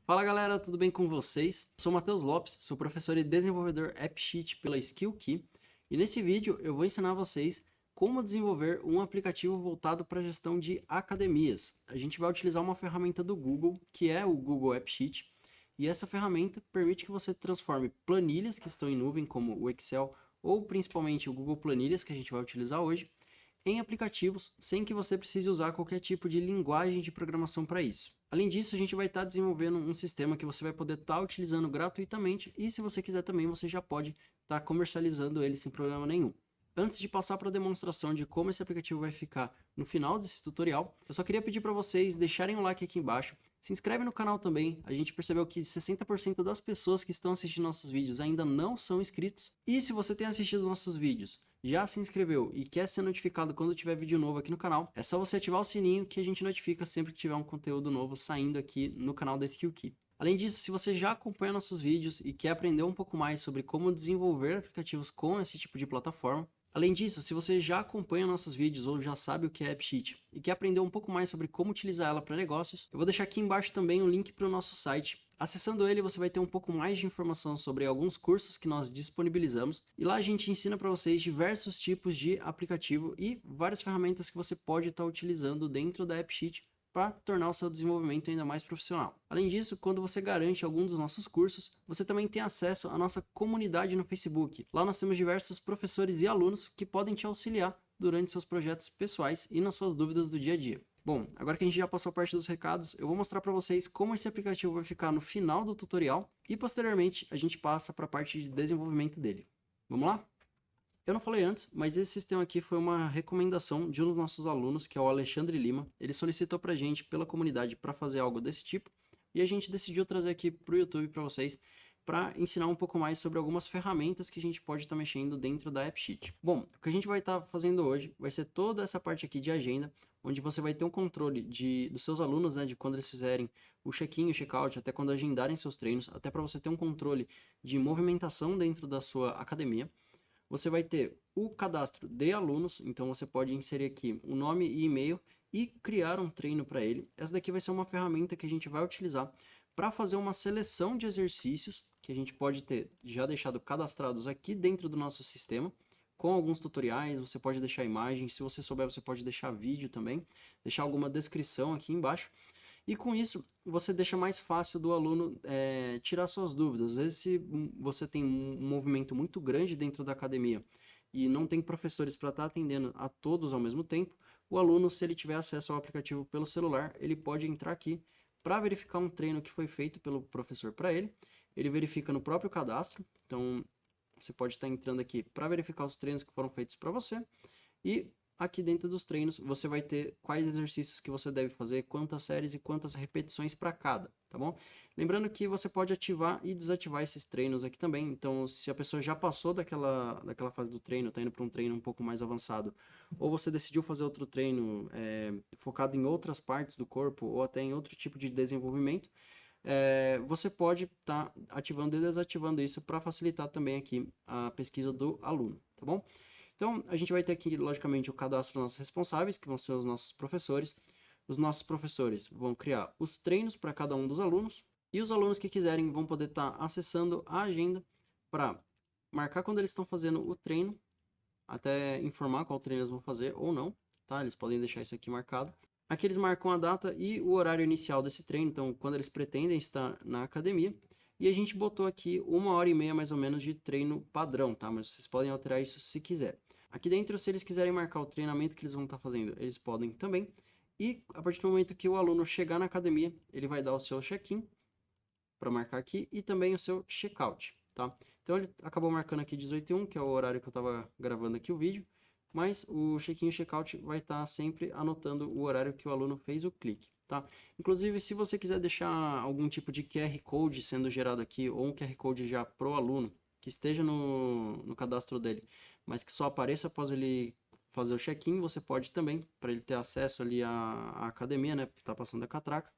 Fala galera, tudo bem com vocês? Sou Matheus Lopes, sou professor e desenvolvedor AppSheet pela SkillKey e nesse vídeo eu vou ensinar vocês como desenvolver um aplicativo voltado para a gestão de academias. A gente vai utilizar uma ferramenta do Google, que é o Google AppSheet, e essa ferramenta permite que você transforme planilhas que estão em nuvem, como o Excel ou principalmente o Google Planilhas, que a gente vai utilizar hoje, em aplicativos sem que você precise usar qualquer tipo de linguagem de programação para isso. Além disso, a gente vai estar desenvolvendo um sistema que você vai poder estar utilizando gratuitamente e se você quiser também, você já pode estar comercializando ele sem problema nenhum. Antes de passar para a demonstração de como esse aplicativo vai ficar no final desse tutorial, eu só queria pedir para vocês deixarem o like aqui embaixo, se inscreve no canal também, a gente percebeu que 60% das pessoas que estão assistindo nossos vídeos ainda não são inscritos, e se você tem assistido nossos vídeos, já se inscreveu e quer ser notificado quando tiver vídeo novo aqui no canal, é só você ativar o sininho que a gente notifica sempre que tiver um conteúdo novo saindo aqui no canal da SkillKey. Além disso, se você já acompanha nossos vídeos e quer aprender um pouco mais sobre como desenvolver aplicativos com esse tipo de plataforma, além disso, se você já acompanha nossos vídeos ou já sabe o que é AppSheet e quer aprender um pouco mais sobre como utilizar ela para negócios, eu vou deixar aqui embaixo também um link para o nosso site. Acessando ele, você vai ter um pouco mais de informação sobre alguns cursos que nós disponibilizamos e lá a gente ensina para vocês diversos tipos de aplicativo e várias ferramentas que você pode estar utilizando dentro da AppSheet para tornar o seu desenvolvimento ainda mais profissional. Além disso, quando você garante algum dos nossos cursos, você também tem acesso à nossa comunidade no Facebook. Lá nós temos diversos professores e alunos que podem te auxiliar durante seus projetos pessoais e nas suas dúvidas do dia a dia. Bom, agora que a gente já passou a parte dos recados, eu vou mostrar para vocês como esse aplicativo vai ficar no final do tutorial e posteriormente a gente passa para a parte de desenvolvimento dele. Vamos lá? Eu não falei antes, mas esse sistema aqui foi uma recomendação de um dos nossos alunos, que é o Alexandre Lima. Ele solicitou para a gente, pela comunidade, para fazer algo desse tipo, e a gente decidiu trazer aqui para o YouTube para vocês, para ensinar um pouco mais sobre algumas ferramentas que a gente pode estar mexendo dentro da AppSheet. Bom, o que a gente vai estar fazendo hoje vai ser toda essa parte aqui de agenda, onde você vai ter um controle dos seus alunos, né, de quando eles fizerem o check-in, o check-out, até quando agendarem seus treinos, até para você ter um controle de movimentação dentro da sua academia. Você vai ter o cadastro de alunos, então você pode inserir aqui o nome e e-mail e criar um treino para ele. Essa daqui vai ser uma ferramenta que a gente vai utilizar para fazer uma seleção de exercícios que a gente pode ter já deixado cadastrados aqui dentro do nosso sistema, com alguns tutoriais, você pode deixar imagem, se você souber você pode deixar vídeo também, deixar alguma descrição aqui embaixo. E com isso, você deixa mais fácil do aluno tirar suas dúvidas. Às vezes, se você tem um movimento muito grande dentro da academia e não tem professores para estar atendendo a todos ao mesmo tempo, o aluno, se ele tiver acesso ao aplicativo pelo celular, ele pode entrar aqui para verificar um treino que foi feito pelo professor para ele. Ele verifica no próprio cadastro, então você pode estar entrando aqui para verificar os treinos que foram feitos para você e aqui dentro dos treinos você vai ter quais exercícios que você deve fazer, quantas séries e quantas repetições para cada, tá bom? Lembrando que você pode ativar e desativar esses treinos aqui também, então se a pessoa já passou daquela fase do treino, está indo para um treino um pouco mais avançado, ou você decidiu fazer outro treino focado em outras partes do corpo, ou até em outro tipo de desenvolvimento, você pode estar ativando e desativando isso para facilitar também aqui a pesquisa do aluno, tá bom? Então, a gente vai ter aqui, logicamente, o cadastro dos nossos responsáveis, que vão ser os nossos professores. Os nossos professores vão criar os treinos para cada um dos alunos. E os alunos que quiserem vão poder estar acessando a agenda para marcar quando eles estão fazendo o treino, até informar qual treino eles vão fazer ou não, tá? Eles podem deixar isso aqui marcado. Aqui eles marcam a data e o horário inicial desse treino, então quando eles pretendem estar na academia. E a gente botou aqui 1h30 mais ou menos de treino padrão, tá? Mas vocês podem alterar isso se quiser. Aqui dentro, se eles quiserem marcar o treinamento que eles vão estar fazendo, eles podem também. E a partir do momento que o aluno chegar na academia, ele vai dar o seu check-in para marcar aqui e também o seu check-out, tá? Então ele acabou marcando aqui 18h01, que é o horário que eu estava gravando aqui o vídeo, mas o check-in e o check-out vai estar sempre anotando o horário que o aluno fez o clique, tá? Inclusive, se você quiser deixar algum tipo de QR Code sendo gerado aqui, ou um QR Code já pro aluno, que esteja no cadastro dele, mas que só apareça após ele fazer o check-in, você pode também, para ele ter acesso ali à academia, né? Tá passando a catraca.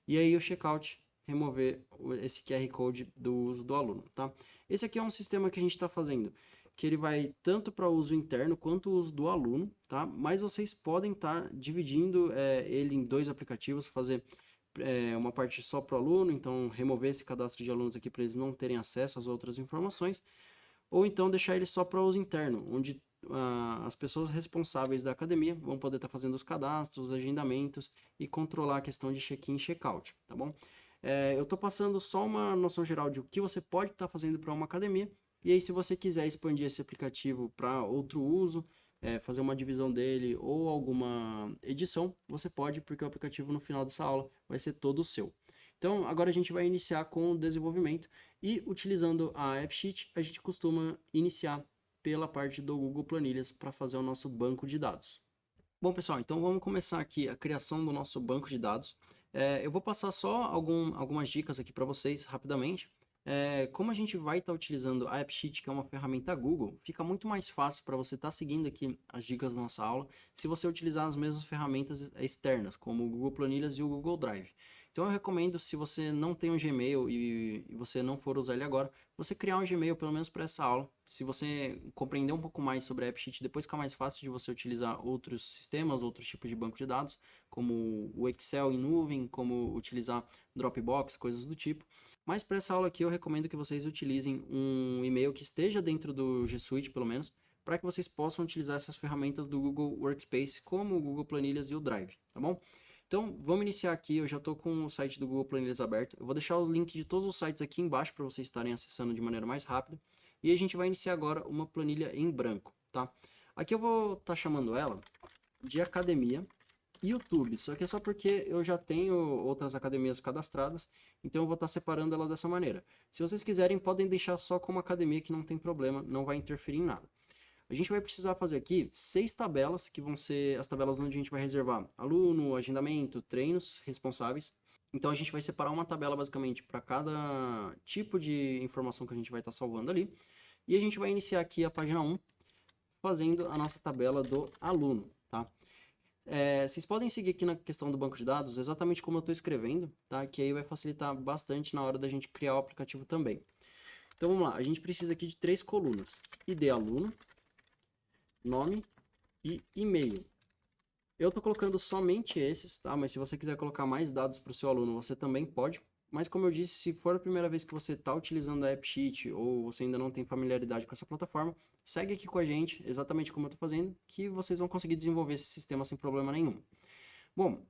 E aí o check-out remover esse QR Code do uso do aluno, tá? Esse aqui é um sistema que a gente está fazendo, que ele vai tanto para uso interno quanto o uso do aluno, tá? Mas vocês podem estar dividindo ele em dois aplicativos, fazer uma parte só para o aluno, então remover esse cadastro de alunos aqui para eles não terem acesso às outras informações, ou então deixar ele só para uso interno, onde as pessoas responsáveis da academia vão poder estar fazendo os cadastros, os agendamentos e controlar a questão de check-in e check-out, tá bom? Eu estou passando só uma noção geral de o que você pode estar fazendo para uma academia, e aí se você quiser expandir esse aplicativo para outro uso, fazer uma divisão dele ou alguma edição, você pode, porque o aplicativo no final dessa aula vai ser todo seu. Então, agora a gente vai iniciar com o desenvolvimento e utilizando a AppSheet, a gente costuma iniciar pela parte do Google Planilhas para fazer o nosso banco de dados. Bom, pessoal, então vamos começar aqui a criação do nosso banco de dados. Eu vou passar só algumas dicas aqui para vocês rapidamente. Como a gente vai estar utilizando a AppSheet, que é uma ferramenta Google, fica muito mais fácil para você estar seguindo aqui as dicas da nossa aula se você utilizar as mesmas ferramentas externas, como o Google Planilhas e o Google Drive. Então eu recomendo, se você não tem um Gmail e você não for usar ele agora, você criar um Gmail pelo menos para essa aula. Se você compreender um pouco mais sobre a AppSheet, depois fica mais fácil de você utilizar outros sistemas, outros tipos de banco de dados, como o Excel em nuvem, como utilizar Dropbox, coisas do tipo. Mas para essa aula aqui eu recomendo que vocês utilizem um e-mail que esteja dentro do G Suite, pelo menos, para que vocês possam utilizar essas ferramentas do Google Workspace, como o Google Planilhas e o Drive, tá bom? Então, vamos iniciar aqui, eu já estou com o site do Google Planilhas aberto. Eu vou deixar o link de todos os sites aqui embaixo para vocês estarem acessando de maneira mais rápida. E a gente vai iniciar agora uma planilha em branco, tá? Aqui eu vou estar chamando ela de Academia YouTube, só que é só porque eu já tenho outras academias cadastradas, então eu vou estar separando ela dessa maneira. Se vocês quiserem, podem deixar só como academia, que não tem problema, não vai interferir em nada. A gente vai precisar fazer aqui 6 tabelas, que vão ser as tabelas onde a gente vai reservar aluno, agendamento, treinos responsáveis. Então a gente vai separar uma tabela basicamente para cada tipo de informação que a gente vai estar salvando ali. E a gente vai iniciar aqui a página 1, fazendo a nossa tabela do aluno, tá? Vocês podem seguir aqui na questão do banco de dados exatamente como eu estou escrevendo, tá? Que aí vai facilitar bastante na hora da gente criar o aplicativo também. Então vamos lá, a gente precisa aqui de 3 colunas: ID aluno, nome e e-mail. Eu estou colocando somente esses, tá? Mas se você quiser colocar mais dados para o seu aluno, você também pode. Mas como eu disse, se for a primeira vez que você está utilizando a AppSheet ou você ainda não tem familiaridade com essa plataforma, segue aqui com a gente, exatamente como eu estou fazendo, que vocês vão conseguir desenvolver esse sistema sem problema nenhum. Bom,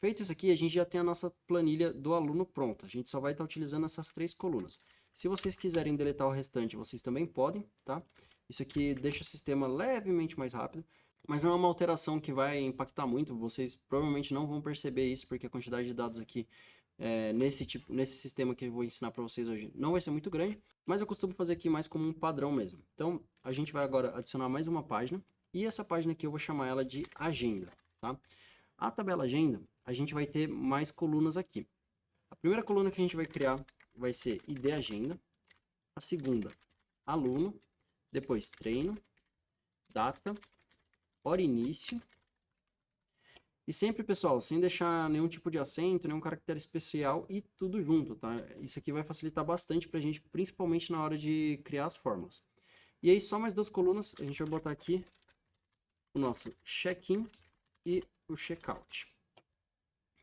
feito isso aqui, a gente já tem a nossa planilha do aluno pronta. A gente só vai estar utilizando essas 3 colunas. Se vocês quiserem deletar o restante, vocês também podem, tá? Isso aqui deixa o sistema levemente mais rápido, mas não é uma alteração que vai impactar muito. Vocês provavelmente não vão perceber isso, porque a quantidade de dados aqui nesse sistema que eu vou ensinar para vocês hoje não vai ser muito grande, mas eu costumo fazer aqui mais como um padrão mesmo. Então, a gente vai agora adicionar mais uma página, e essa página aqui eu vou chamar ela de agenda, tá? A tabela agenda, a gente vai ter mais colunas aqui. A primeira coluna que a gente vai criar vai ser ID agenda, a segunda, aluno, depois treino, data, hora início. E sempre, pessoal, sem deixar nenhum tipo de acento, nenhum caractere especial e tudo junto, tá? Isso aqui vai facilitar bastante pra gente, principalmente na hora de criar as fórmulas. E aí, só mais 2 colunas, a gente vai botar aqui o nosso check-in e o check-out,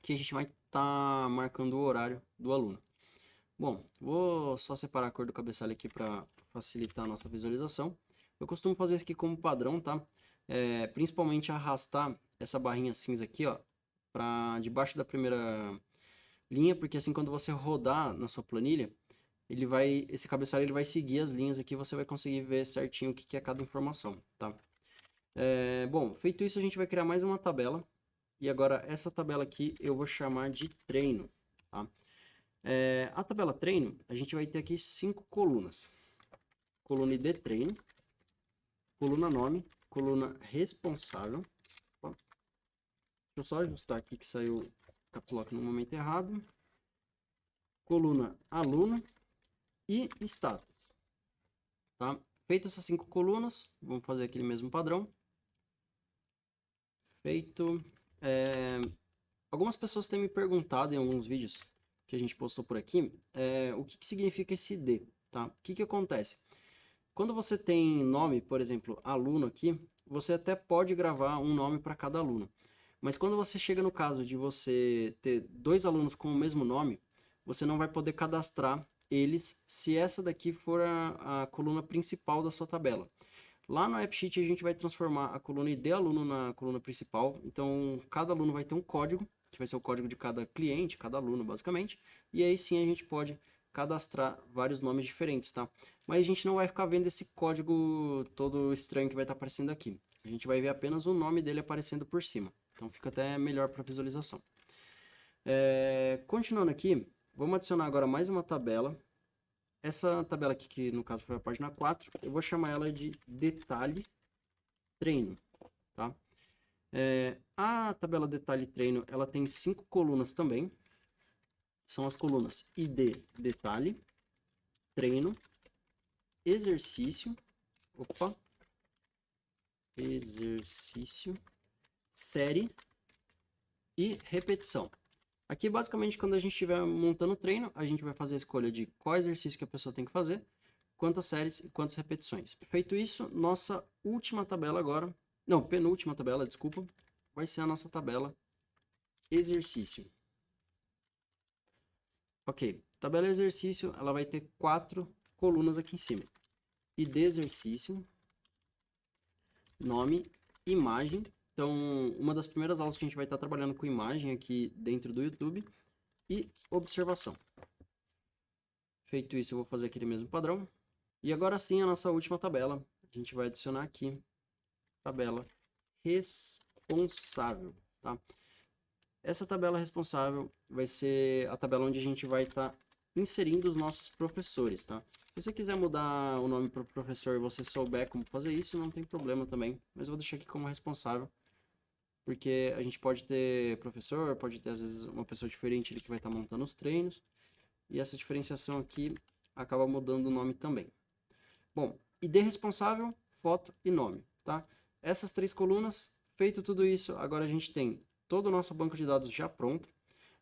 que a gente vai estar marcando o horário do aluno. Bom, vou só separar a cor do cabeçalho aqui para facilitar a nossa visualização. Eu costumo fazer isso aqui como padrão, tá? Principalmente arrastar essa barrinha cinza aqui, ó, para debaixo da primeira linha, porque assim quando você rodar na sua planilha, esse cabeçalho ele vai seguir as linhas aqui, você vai conseguir ver certinho o que é cada informação, tá? Bom, feito isso, a gente vai criar mais uma tabela, e agora essa tabela aqui eu vou chamar de treino, tá? A tabela treino, a gente vai ter aqui 5 colunas. Coluna ID treino, coluna nome, coluna responsável. Deixa eu só ajustar aqui que saiu caps lock no momento errado. Coluna aluno e status. Tá? Feito essas 5 colunas, vamos fazer aquele mesmo padrão. Feito. Algumas pessoas têm me perguntado em alguns vídeos que a gente postou por aqui, o que significa esse ID, tá? O que acontece? Quando você tem nome, por exemplo, aluno aqui, você até pode gravar um nome para cada aluno. Mas quando você chega no caso de você ter 2 alunos com o mesmo nome, você não vai poder cadastrar eles se essa daqui for a coluna principal da sua tabela. Lá no AppSheet a gente vai transformar a coluna ID aluno na coluna principal. Então, cada aluno vai ter um código, que vai ser o código de cada cliente, cada aluno, basicamente. E aí sim a gente pode cadastrar vários nomes diferentes, tá? Mas a gente não vai ficar vendo esse código todo estranho que vai estar aparecendo aqui. A gente vai ver apenas o nome dele aparecendo por cima. Então fica até melhor para visualização. Continuando aqui, vamos adicionar agora mais uma tabela. Essa tabela aqui, que no caso foi a página 4, eu vou chamar ela de detalhe treino, tá? A tabela detalhe treino, ela tem 5 colunas também. São as colunas ID detalhe, treino, exercício, exercício, série e repetição. Aqui, basicamente, quando a gente estiver montando o treino, a gente vai fazer a escolha de qual exercício que a pessoa tem que fazer, quantas séries e quantas repetições. Feito isso, nossa última tabela agora, não, penúltima tabela, desculpa, vai ser a nossa tabela exercício. Ok, tabela exercício, ela vai ter 4 colunas aqui em cima. ID exercício, nome, imagem. Então, uma das primeiras aulas que a gente vai estar trabalhando com imagem aqui dentro do YouTube. E observação. Feito isso, eu vou fazer aquele mesmo padrão. E agora sim, a nossa última tabela. A gente vai adicionar aqui, tabela responsável, tá? Essa tabela responsável vai ser a tabela onde a gente vai estar inserindo os nossos professores, tá? Se você quiser mudar o nome para o professor e você souber como fazer isso, não tem problema também. Mas eu vou deixar aqui como responsável, porque a gente pode ter professor, pode ter às vezes uma pessoa diferente ali que vai estar montando os treinos. E essa diferenciação aqui acaba mudando o nome também. Bom, ID responsável, foto e nome, tá? Essas 3 colunas, feito tudo isso, agora a gente tem todo o nosso banco de dados já pronto.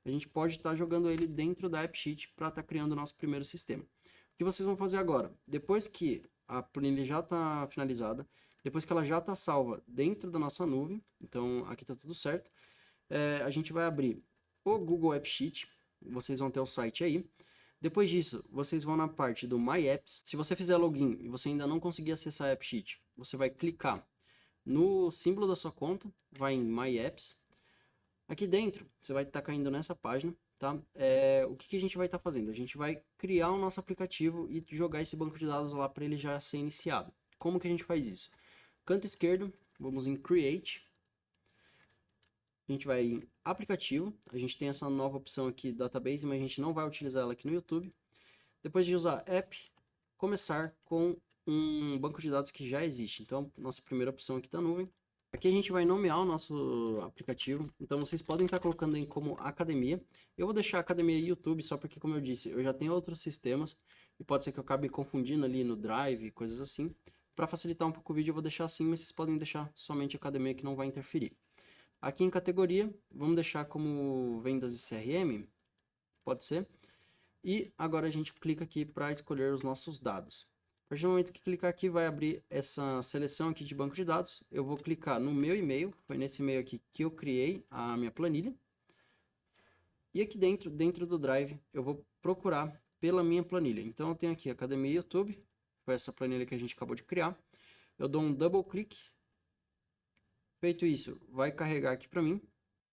A gente pode estar jogando ele dentro da AppSheet para estar criando o nosso primeiro sistema. O que vocês vão fazer agora? Depois que a planilha já está finalizada, depois que ela já está salva dentro da nossa nuvem, então aqui está tudo certo, a gente vai abrir o Google AppSheet, vocês vão ter o site aí. Depois disso, vocês vão na parte do My Apps. Se você fizer login e você ainda não conseguir acessar a AppSheet, você vai clicar no símbolo da sua conta, vai em My Apps. Aqui dentro, você vai estar caindo nessa página, tá? O que a gente vai estar fazendo? A gente vai criar o nosso aplicativo e jogar esse banco de dados lá para ele já ser iniciado. Como que a gente faz isso? Canto esquerdo, vamos em Create. A gente vai em aplicativo, a gente tem essa nova opção aqui, database, mas a gente não vai utilizar ela aqui no YouTube. Depois de usar app, começar com um banco de dados que já existe. Então, nossa primeira opção aqui da nuvem. Aqui a gente vai nomear o nosso aplicativo, então vocês podem estar colocando aí como academia. Eu vou deixar academia YouTube só porque, como eu disse, eu já tenho outros sistemas e pode ser que eu acabe confundindo ali no Drive, coisas assim. Para facilitar um pouco o vídeo eu vou deixar assim, mas vocês podem deixar somente academia que não vai interferir. Aqui em categoria, vamos deixar como vendas e CRM, pode ser. E agora a gente clica aqui para escolher os nossos dados. A partir do momento que clicar aqui, vai abrir essa seleção aqui de banco de dados. Eu vou clicar no meu e-mail, foi nesse e-mail aqui que eu criei a minha planilha. E aqui dentro do Drive, eu vou procurar pela minha planilha. Então eu tenho aqui Academia YouTube, foi essa planilha que a gente acabou de criar. Eu dou um double click. Feito isso, vai carregar aqui para mim.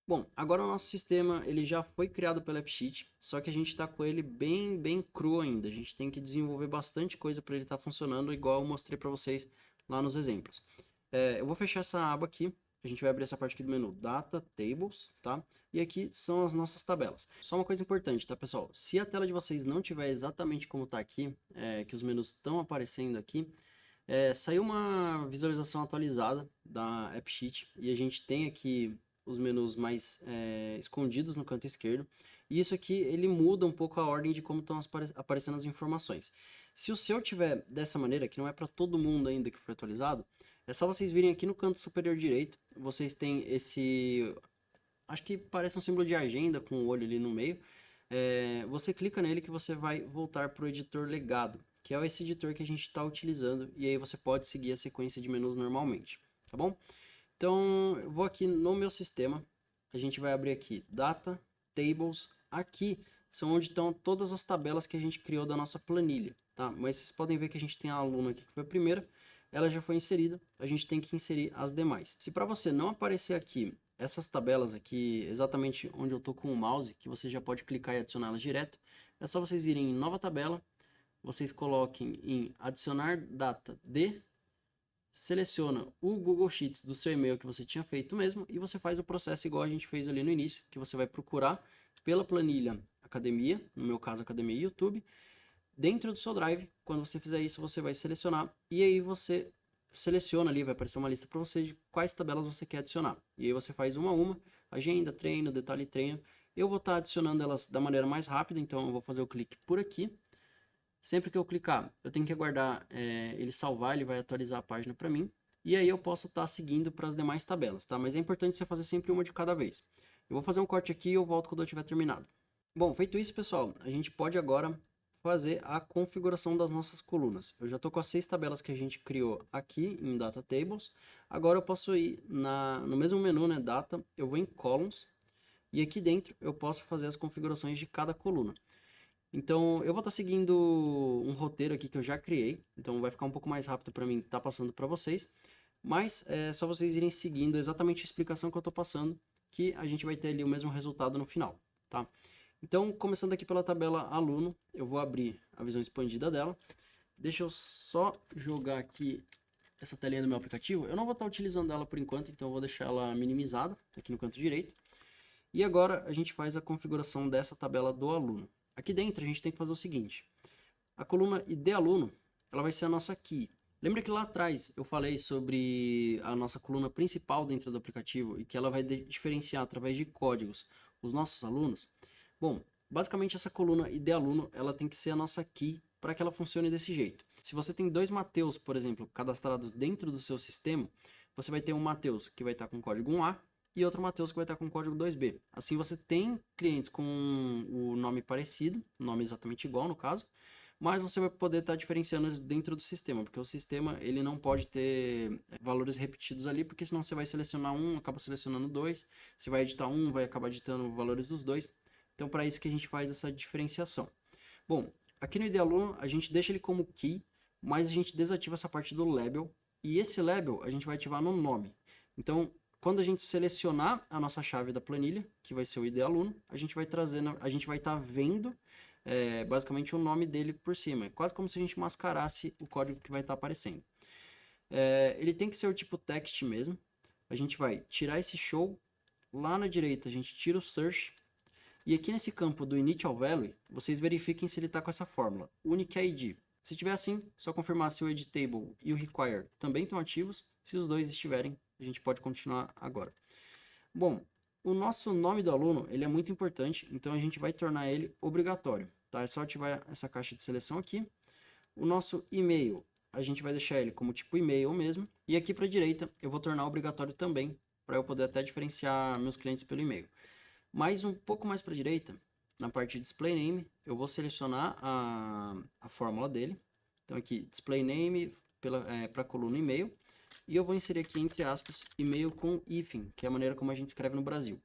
Bom, agora o nosso sistema ele já foi criado pela AppSheet, só que a gente está com ele bem cru ainda. A gente tem que desenvolver bastante coisa para ele estar funcionando igual eu mostrei para vocês lá nos exemplos. Eu vou fechar essa aba aqui, a gente vai abrir essa parte aqui do menu Data, Tables, tá? E aqui são as nossas tabelas. Só uma coisa importante, tá, pessoal? Se a tela de vocês não tiver exatamente como está aqui, que os menus estão aparecendo aqui, saiu uma visualização atualizada da AppSheet e a gente tem aqui os menus mais escondidos no canto esquerdo. E isso aqui ele muda um pouco a ordem de como estão aparecendo as informações. Se o seu tiver dessa maneira, que não é para todo mundo ainda que foi atualizado, é só vocês virem aqui no canto superior direito, vocês têm esse, acho que parece um símbolo de agenda com o olho ali no meio. Você clica nele que você vai voltar para o editor legado, que é esse editor que a gente está utilizando, e aí você pode seguir a sequência de menus normalmente, tá bom? Então, eu vou aqui no meu sistema, a gente vai abrir aqui Data, Tables. Aqui são onde estão todas as tabelas que a gente criou da nossa planilha, tá? Mas vocês podem ver que a gente tem a aluna aqui que foi a primeira, ela já foi inserida, a gente tem que inserir as demais. Se para você não aparecer aqui essas tabelas aqui, exatamente onde eu estou com o mouse, que você já pode clicar e adicioná-las direto, é só vocês irem em nova tabela, vocês coloquem em adicionar data de, seleciona o Google Sheets do seu e-mail que você tinha feito mesmo e você faz o processo igual a gente fez ali no início, que você vai procurar pela planilha Academia, no meu caso Academia YouTube, dentro do seu Drive. Quando você fizer isso, você vai selecionar e aí você seleciona ali, vai aparecer uma lista para você de quais tabelas você quer adicionar. E aí você faz uma a uma, agenda, treino, detalhe treino. Eu vou estar adicionando elas da maneira mais rápida, então eu vou fazer o clique por aqui. Sempre que eu clicar, eu tenho que aguardar ele salvar, ele vai atualizar a página para mim. E aí eu posso estar seguindo para as demais tabelas, tá? Mas é importante você fazer sempre uma de cada vez. Eu vou fazer um corte aqui e eu volto quando eu tiver terminado. Bom, feito isso, pessoal, a gente pode agora fazer a configuração das nossas colunas. Eu já estou com as 6 tabelas que a gente criou aqui em Data Tables. Agora eu posso ir no mesmo menu, né, Data, eu vou em Columns. E aqui dentro eu posso fazer as configurações de cada coluna. Então, eu vou estar seguindo um roteiro aqui que eu já criei, então vai ficar um pouco mais rápido para mim estar passando para vocês, mas é só vocês irem seguindo exatamente a explicação que eu estou passando, que a gente vai ter ali o mesmo resultado no final, tá? Então, começando aqui pela tabela aluno, eu vou abrir a visão expandida dela. Deixa eu só jogar aqui essa telinha do meu aplicativo. Eu não vou estar utilizando ela por enquanto, então eu vou deixar ela minimizada aqui no canto direito. E agora a gente faz a configuração dessa tabela do aluno. Aqui dentro a gente tem que fazer o seguinte, a coluna ID aluno, ela vai ser a nossa key. Lembra que lá atrás eu falei sobre a nossa coluna principal dentro do aplicativo e que ela vai diferenciar através de códigos os nossos alunos? Bom, basicamente essa coluna ID aluno, ela tem que ser a nossa key para que ela funcione desse jeito. Se você tem 2 Mateus, por exemplo, cadastrados dentro do seu sistema, você vai ter um Mateus que vai estar com código 1A e outro Mateus que vai estar com código 2B. Assim você tem clientes com o nome parecido, nome exatamente igual no caso, mas você vai poder estar diferenciando dentro do sistema, porque o sistema ele não pode ter valores repetidos ali, porque senão você vai selecionar um, acaba selecionando dois, você vai editar um, vai acabar editando valores dos dois. Então, para isso que a gente faz essa diferenciação. Bom, aqui no ID aluno, a gente deixa ele como key, mas a gente desativa essa parte do label, e esse label a gente vai ativar no nome. Então, quando a gente selecionar a nossa chave da planilha, que vai ser o ID aluno, a gente vai estar vendo basicamente o nome dele por cima. É quase como se a gente mascarasse o código que vai estar aparecendo. Ele tem que ser o tipo text mesmo. A gente vai tirar esse show. Lá na direita a gente tira o search. E aqui nesse campo do initial value, vocês verifiquem se ele está com essa fórmula, unique ID. Se tiver assim, só confirmar se o editable e o require também estão ativos. Se os dois estiverem, a gente pode continuar agora. Bom, o nosso nome do aluno ele é muito importante, então a gente vai tornar ele obrigatório. Tá? É só ativar essa caixa de seleção aqui. O nosso e-mail, a gente vai deixar ele como tipo e-mail mesmo. E aqui para a direita, eu vou tornar obrigatório também, para eu poder até diferenciar meus clientes pelo e-mail. Mas um pouco mais para a direita, na parte de display name, eu vou selecionar a fórmula dele. Então aqui, display name para a coluna e-mail. E eu vou inserir aqui, entre aspas, e-mail com hífen, que é a maneira como a gente escreve no Brasil.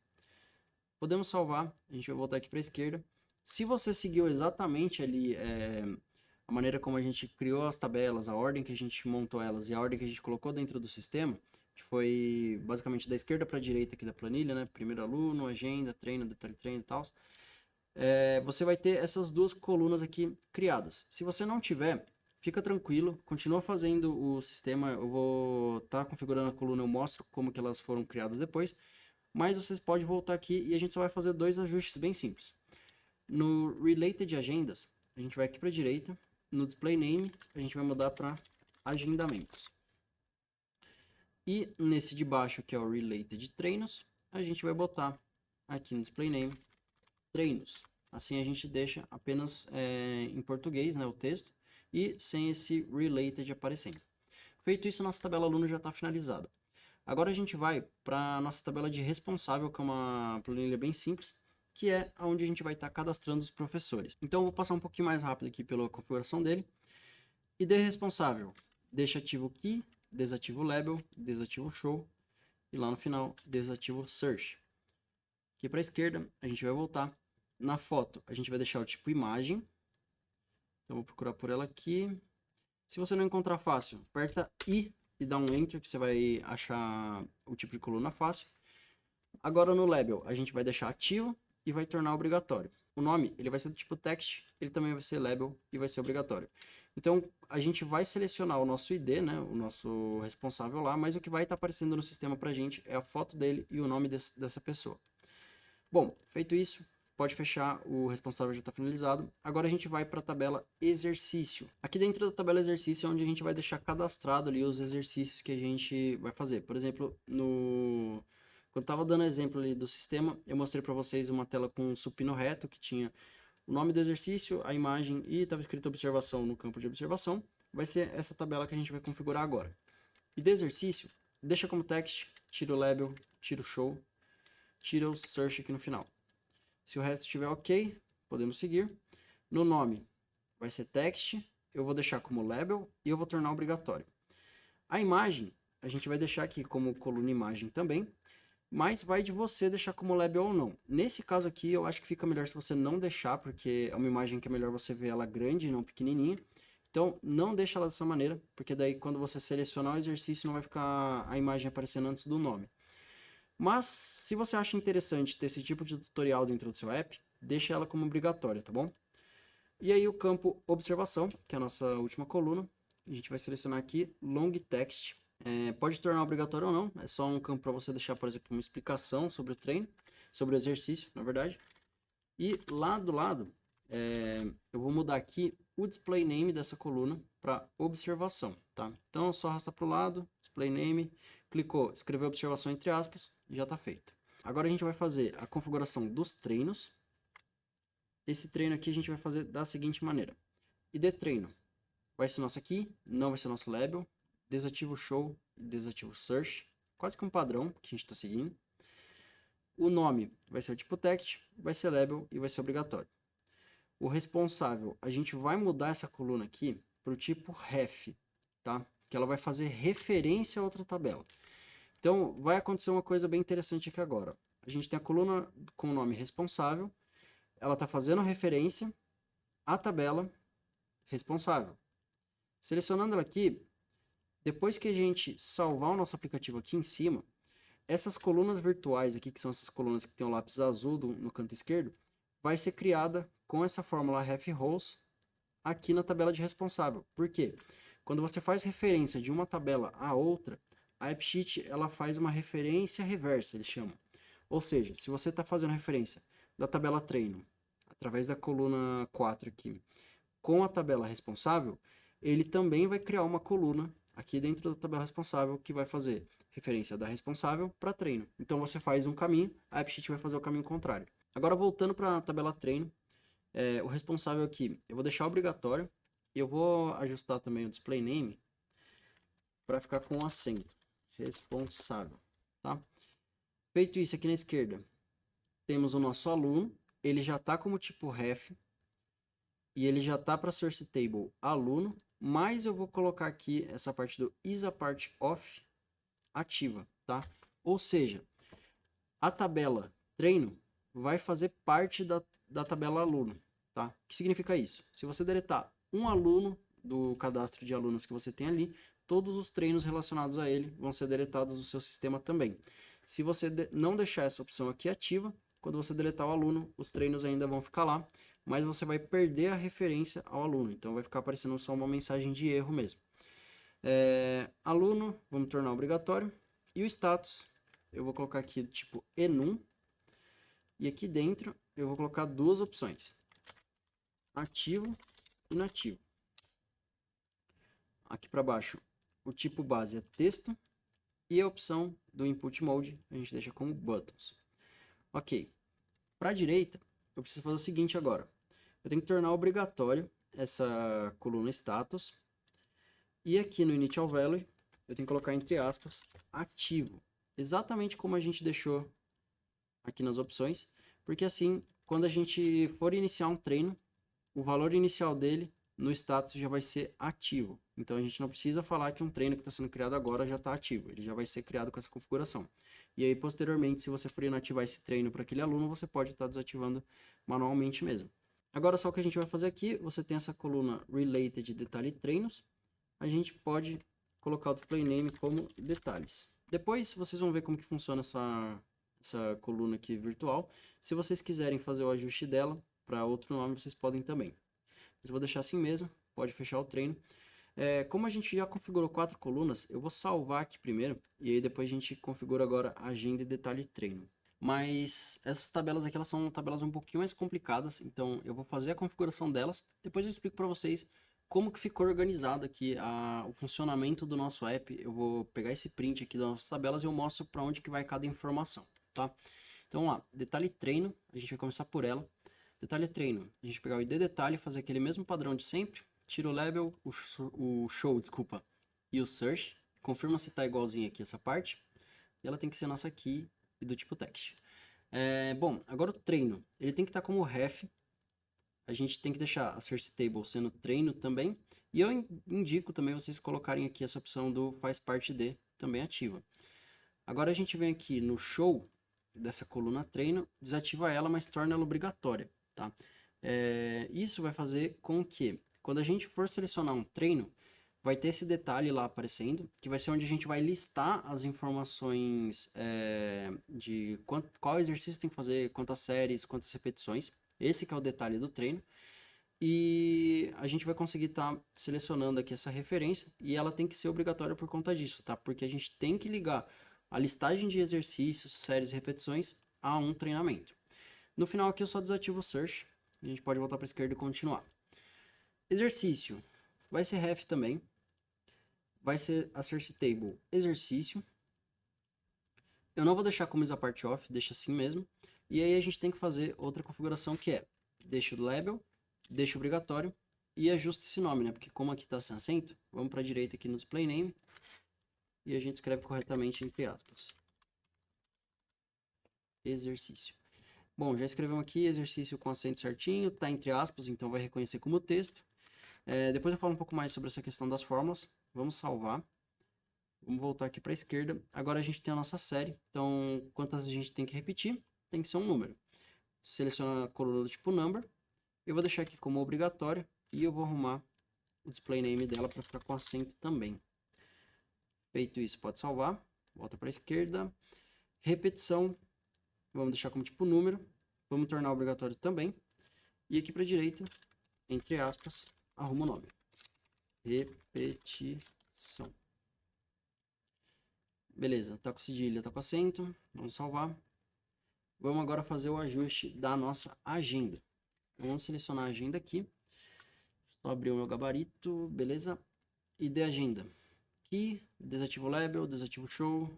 Podemos salvar, a gente vai voltar aqui para a esquerda. Se você seguiu exatamente ali a maneira como a gente criou as tabelas, a ordem que a gente montou elas e a ordem que a gente colocou dentro do sistema, que foi basicamente da esquerda para a direita aqui da planilha, né? Primeiro aluno, agenda, treino, detalhe treino e tal. Você vai ter essas duas colunas aqui criadas. Se você não tiver, fica tranquilo, continua fazendo o sistema, eu vou estar configurando a coluna, eu mostro como que elas foram criadas depois, mas vocês podem voltar aqui e a gente só vai fazer 2 ajustes bem simples. No Related Agendas, a gente vai aqui para a direita, no Display Name, a gente vai mudar para Agendamentos. E nesse de baixo, que é o Related Treinos, a gente vai botar aqui no Display Name, Treinos. Assim a gente deixa apenas em português, né, o texto, e sem esse Related aparecendo. Feito isso, nossa tabela aluno já está finalizada. Agora a gente vai para a nossa tabela de responsável, que é uma planilha bem simples, que é onde a gente vai estar cadastrando os professores. Então eu vou passar um pouquinho mais rápido aqui pela configuração dele. ID responsável, deixa ativo o key, desativa o label, desativa o show, e lá no final desativa o search. Aqui para a esquerda, a gente vai voltar. Na foto, a gente vai deixar o tipo imagem. Então, vou procurar por ela aqui. Se você não encontrar fácil, aperta I e dá um Enter, que você vai achar o tipo de coluna fácil. Agora no label, a gente vai deixar ativo e vai tornar obrigatório. O nome, ele vai ser do tipo text, ele também vai ser label e vai ser obrigatório. Então, a gente vai selecionar o nosso ID, né, o nosso responsável lá, mas o que vai estar aparecendo no sistema pra gente é a foto dele e o nome dessa pessoa. Bom, feito isso, pode fechar, o responsável já está finalizado. Agora a gente vai para a tabela exercício. Aqui dentro da tabela exercício é onde a gente vai deixar cadastrado ali os exercícios que a gente vai fazer. Por exemplo, quando estava dando exemplo ali do sistema, eu mostrei para vocês uma tela com um supino reto que tinha o nome do exercício, a imagem e estava escrito observação no campo de observação. Vai ser essa tabela que a gente vai configurar agora. E de exercício, deixa como text, tira o label, tira o show, tira o search aqui no final. Se o resto estiver ok, podemos seguir. No nome vai ser text, eu vou deixar como label e eu vou tornar obrigatório. A imagem, a gente vai deixar aqui como coluna imagem também, mas vai de você deixar como label ou não. Nesse caso aqui, eu acho que fica melhor se você não deixar, porque é uma imagem que é melhor você ver ela grande e não pequenininha. Então, não deixa ela dessa maneira, porque daí quando você selecionar o exercício, não vai ficar a imagem aparecendo antes do nome. Mas, se você acha interessante ter esse tipo de tutorial dentro do seu app, deixa ela como obrigatória, tá bom? E aí o campo observação, que é a nossa última coluna, a gente vai selecionar aqui long text. Pode tornar obrigatório ou não, é só um campo para você deixar, por exemplo, uma explicação sobre o treino, sobre o exercício, na verdade. E lá do lado, eu vou mudar aqui o display name dessa coluna para observação, tá? Então, é só arrastar para o lado, display name, clicou, escreveu observação entre aspas, e já está feito. Agora a gente vai fazer a configuração dos treinos. Esse treino aqui a gente vai fazer da seguinte maneira. ID treino vai ser nosso aqui, não vai ser nosso label. Desativo o show, desativo o search. Quase que um padrão que a gente está seguindo. O nome vai ser o tipo text, vai ser label e vai ser obrigatório. O responsável, a gente vai mudar essa coluna aqui para o tipo ref, tá? Que ela vai fazer referência a outra tabela. Então, vai acontecer uma coisa bem interessante aqui agora. A gente tem a coluna com o nome responsável, ela está fazendo referência à tabela responsável. Selecionando ela aqui, depois que a gente salvar o nosso aplicativo aqui em cima, essas colunas virtuais aqui, que são essas colunas que tem o lápis azul no canto esquerdo, vai ser criada com essa fórmula ref_rows aqui na tabela de responsável. Por quê? Quando você faz referência de uma tabela a outra, a AppSheet ela faz uma referência reversa, eles chamam. Ou seja, se você está fazendo referência da tabela treino, através da coluna 4 aqui, com a tabela responsável, ele também vai criar uma coluna aqui dentro da tabela responsável que vai fazer referência da responsável para treino. Então você faz um caminho, a AppSheet vai fazer o caminho contrário. Agora voltando para a tabela treino, o responsável aqui, eu vou deixar obrigatório e eu vou ajustar também o display name para ficar com acento, responsável, tá? Feito isso aqui na esquerda, temos o nosso aluno, ele já está como tipo ref e ele já está para source table aluno, mas eu vou colocar aqui essa parte do isApartOf ativa, tá? Ou seja, a tabela treino vai fazer parte da tabela aluno, tá? O que significa isso? Se você deletar um aluno do cadastro de alunos que você tem ali, todos os treinos relacionados a ele vão ser deletados do seu sistema também. Se você não deixar essa opção aqui ativa, quando você deletar o aluno, os treinos ainda vão ficar lá, mas você vai perder a referência ao aluno, então vai ficar aparecendo só uma mensagem de erro mesmo. Aluno, vamos tornar obrigatório, e o status, eu vou colocar aqui tipo enum, e aqui dentro eu vou colocar duas opções, ativo e inativo. Aqui para baixo, o tipo base é texto, e a opção do input mode a gente deixa como buttons. Ok, para a direita, eu preciso fazer o seguinte agora. Eu tenho que tornar obrigatório essa coluna status. E aqui no initial value, eu tenho que colocar entre aspas, ativo. Exatamente como a gente deixou aqui nas opções. Porque assim, quando a gente for iniciar um treino, o valor inicial dele no status já vai ser ativo. Então a gente não precisa falar que um treino que está sendo criado agora já está ativo. Ele já vai ser criado com essa configuração. E aí, posteriormente, se você for inativar esse treino para aquele aluno, você pode estar desativando manualmente mesmo. Agora, só o que a gente vai fazer aqui, você tem essa coluna Related Detalhe Treinos. A gente pode colocar o display name como detalhes. Depois, vocês vão ver como que funciona essa coluna aqui virtual. Se vocês quiserem fazer o ajuste dela para outro nome, vocês podem também. Mas eu vou deixar assim mesmo, pode fechar o treino. Como a gente já configurou 4 colunas, eu vou salvar aqui primeiro, e aí depois a gente configura agora agenda e detalhe treino. Mas essas tabelas aqui, elas são tabelas um pouquinho mais complicadas, então eu vou fazer a configuração delas, depois eu explico para vocês como que ficou organizado aqui o funcionamento do nosso app. Eu vou pegar esse print aqui das nossas tabelas e eu mostro para onde que vai cada informação, tá? Então vamos lá, detalhe treino, a gente vai começar por ela. Detalhe treino, a gente pegar o ID detalhe, fazer aquele mesmo padrão de sempre, tira o label, o show, desculpa, e o search, confirma se está igualzinho aqui essa parte, e ela tem que ser nossa key e do tipo text. Bom, agora o treino, ele tem que estar como ref, a gente tem que deixar a source table sendo treino também, e eu indico também vocês colocarem aqui essa opção do faz parte de, também ativa. Agora a gente vem aqui no show dessa coluna treino, desativa ela, mas torna ela obrigatória, tá? Isso vai fazer com que, quando a gente for selecionar um treino, vai ter esse detalhe lá aparecendo, que vai ser onde a gente vai listar as informações de qual exercício tem que fazer, quantas séries, quantas repetições. Esse que é o detalhe do treino. E a gente vai conseguir estar selecionando aqui essa referência, e ela tem que ser obrigatória por conta disso, tá? Porque a gente tem que ligar a listagem de exercícios, séries e repetições a um treinamento. No final aqui eu só desativo o search, a gente pode voltar para a esquerda e continuar. Exercício, vai ser ref também, vai ser a source table exercício. Eu não vou deixar como isa part off, deixa assim mesmo. E aí a gente tem que fazer outra configuração que é, deixa o label, deixa obrigatório e ajusta esse nome, né? Porque como aqui está sem acento, vamos para a direita aqui no display name e a gente escreve corretamente entre aspas. Exercício. Bom, já escrevemos aqui exercício com acento certinho, tá entre aspas, então vai reconhecer como texto. Depois eu falo um pouco mais sobre essa questão das fórmulas. Vamos salvar. Vamos voltar aqui para a esquerda. Agora a gente tem a nossa série. Então, quantas a gente tem que repetir? Tem que ser um número. Seleciona a coluna do tipo number. Eu vou deixar aqui como obrigatório. E eu vou arrumar o display name dela para ficar com acento também. Feito isso, pode salvar. Volta para a esquerda. Repetição. Vamos deixar como tipo número. Vamos tornar obrigatório também. E aqui para a direita, entre aspas, arruma o nome. Repetição. Beleza, tá com cedilha, tá com acento. Vamos salvar. Vamos agora fazer o ajuste da nossa agenda. Então, vamos selecionar a agenda aqui. Só abrir o meu gabarito, beleza? ID agenda. Aqui, desativo o label, desativo o show,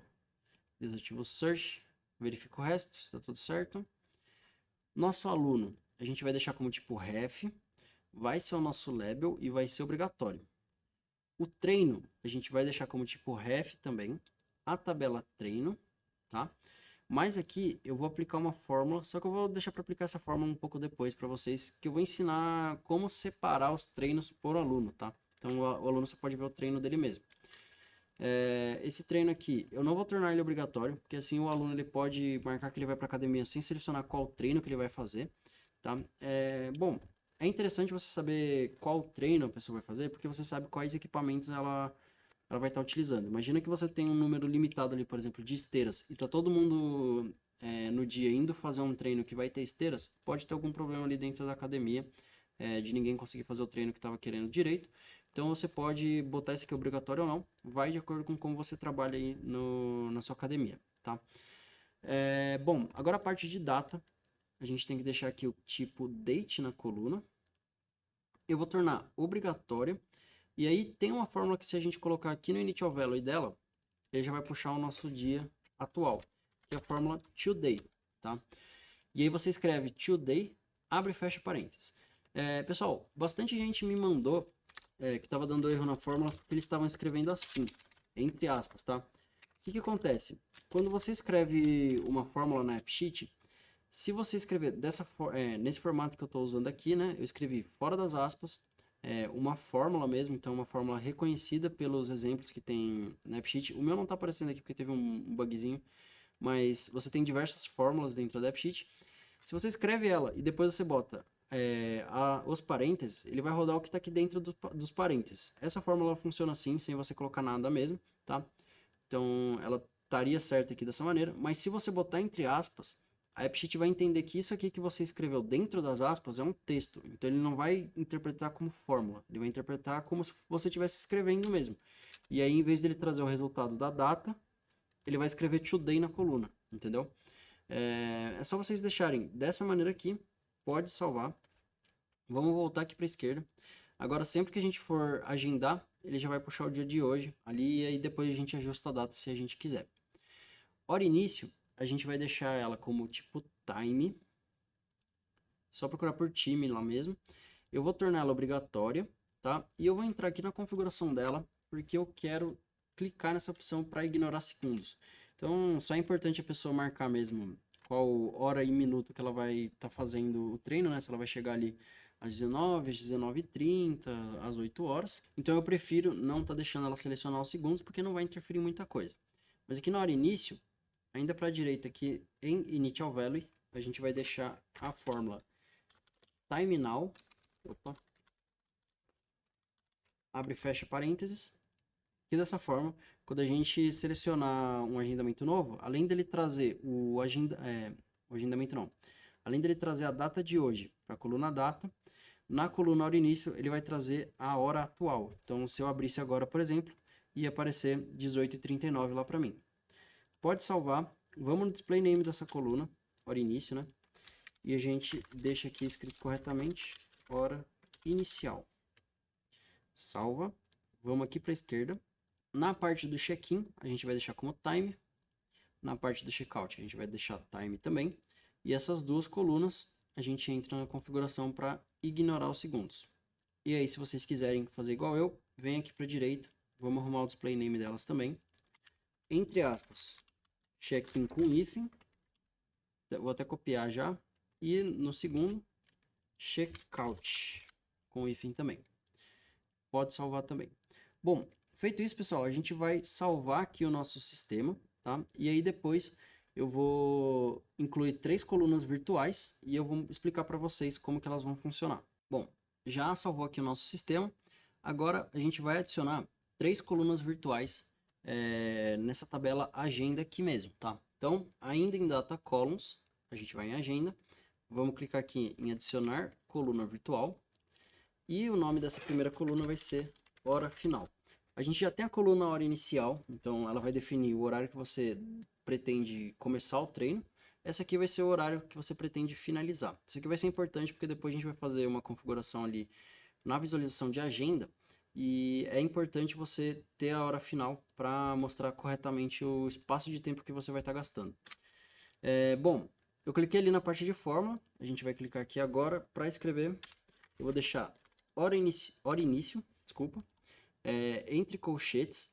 desativo o search, verifico o resto, se está tudo certo. Nosso aluno, a gente vai deixar como tipo ref, vai ser o nosso label e vai ser obrigatório. O treino, a gente vai deixar como tipo ref também, a tabela treino, tá? Mas aqui eu vou aplicar uma fórmula, só que eu vou deixar para aplicar essa fórmula um pouco depois para vocês, que eu vou ensinar como separar os treinos por aluno, tá? Então o aluno só pode ver o treino dele mesmo. Esse treino aqui, eu não vou tornar ele obrigatório, porque assim o aluno ele pode marcar que ele vai para academia sem selecionar qual treino que ele vai fazer, tá? Bom, é interessante você saber qual treino a pessoa vai fazer, porque você sabe quais equipamentos ela vai estar utilizando. Imagina que você tem um número limitado ali, por exemplo, de esteiras, e tá todo mundo no dia indo fazer um treino que vai ter esteiras, pode ter algum problema ali dentro da academia, de ninguém conseguir fazer o treino que estava querendo direito. Então você pode botar isso aqui obrigatório ou não, vai de acordo com como você trabalha aí na sua academia, tá? Bom, agora a parte de data, a gente tem que deixar aqui o tipo date na coluna. Eu vou tornar obrigatório. E aí tem uma fórmula que se a gente colocar aqui no initial value dela, ele já vai puxar o nosso dia atual, que é a fórmula today, tá? E aí você escreve today, abre e fecha parênteses. Pessoal, bastante gente me mandou que estava dando erro na fórmula porque eles estavam escrevendo assim, entre aspas, tá? O que acontece? Quando você escreve uma fórmula na AppSheet, se você escrever nesse formato que eu estou usando aqui, né? Eu escrevi fora das aspas, uma fórmula mesmo, então uma fórmula reconhecida pelos exemplos que tem na AppSheet. O meu não está aparecendo aqui porque teve um bugzinho, mas você tem diversas fórmulas dentro da AppSheet. Se você escreve ela e depois você bota os parênteses, ele vai rodar o que está aqui dentro dos parênteses. Essa fórmula funciona assim, sem você colocar nada mesmo, tá? Então, ela estaria certa aqui dessa maneira, mas se você botar entre aspas, a AppSheet vai entender que isso aqui que você escreveu dentro das aspas é um texto. Então, ele não vai interpretar como fórmula, ele vai interpretar como se você estivesse escrevendo mesmo. E aí, em vez dele trazer o resultado da data, ele vai escrever today na coluna, entendeu? É só vocês deixarem dessa maneira aqui, pode salvar. Vamos voltar aqui para a esquerda. Agora, sempre que a gente for agendar, ele já vai puxar o dia de hoje ali, e aí depois a gente ajusta a data se a gente quiser. Hora início, a gente vai deixar ela como tipo time. Só procurar por time lá mesmo. Eu vou tornar ela obrigatória, tá? E eu vou entrar aqui na configuração dela, porque eu quero clicar nessa opção para ignorar segundos. Então, só é importante a pessoa marcar mesmo qual hora e minuto que ela vai estar fazendo o treino, né? Se ela vai chegar ali às 19, às 19h30, às 8 horas. Então, eu prefiro não estar deixando ela selecionar os segundos, porque não vai interferir em muita coisa. Mas aqui na hora início, ainda para a direita aqui em Initial Value, a gente vai deixar a fórmula time now. Opa. Abre e fecha parênteses. E dessa forma, quando a gente selecionar um agendamento novo, além dele trazer o agendamento não, além dele trazer a data de hoje para a coluna data, na coluna hora início ele vai trazer a hora atual. Então, se eu abrisse agora, por exemplo, ia aparecer 18h39 lá para mim. Pode salvar. Vamos no display name dessa coluna, hora início, né? E a gente deixa aqui escrito corretamente, hora inicial. Salva. Vamos aqui para a esquerda. Na parte do check-in, a gente vai deixar como time. Na parte do checkout, a gente vai deixar time também. E essas duas colunas, a gente entra na configuração para ignorar os segundos. E aí, se vocês quiserem fazer igual eu, vem aqui para a direita. Vamos arrumar o display name delas também. Entre aspas, check-in com hífen. Vou até copiar já. E no segundo, checkout com hífen também. Pode salvar também. Bom, feito isso, pessoal, a gente vai salvar aqui o nosso sistema, tá? E aí depois eu vou incluir 3 colunas virtuais e eu vou explicar para vocês como que elas vão funcionar. Bom, já salvou aqui o nosso sistema. Agora a gente vai adicionar 3 colunas virtuais nessa tabela agenda aqui mesmo, tá? Então, ainda em data columns, a gente vai em agenda. Vamos clicar aqui em adicionar coluna virtual. E o nome dessa primeira coluna vai ser hora final. A gente já tem a coluna hora inicial, então ela vai definir o horário que você pretende começar o treino. Essa aqui vai ser o horário que você pretende finalizar. Isso aqui vai ser importante porque depois a gente vai fazer uma configuração ali na visualização de agenda. E é importante você ter a hora final para mostrar corretamente o espaço de tempo que você vai estar gastando. Bom, eu cliquei ali na parte de fórmula. A gente vai clicar aqui agora para escrever. Eu vou deixar hora início, desculpa. Entre colchetes.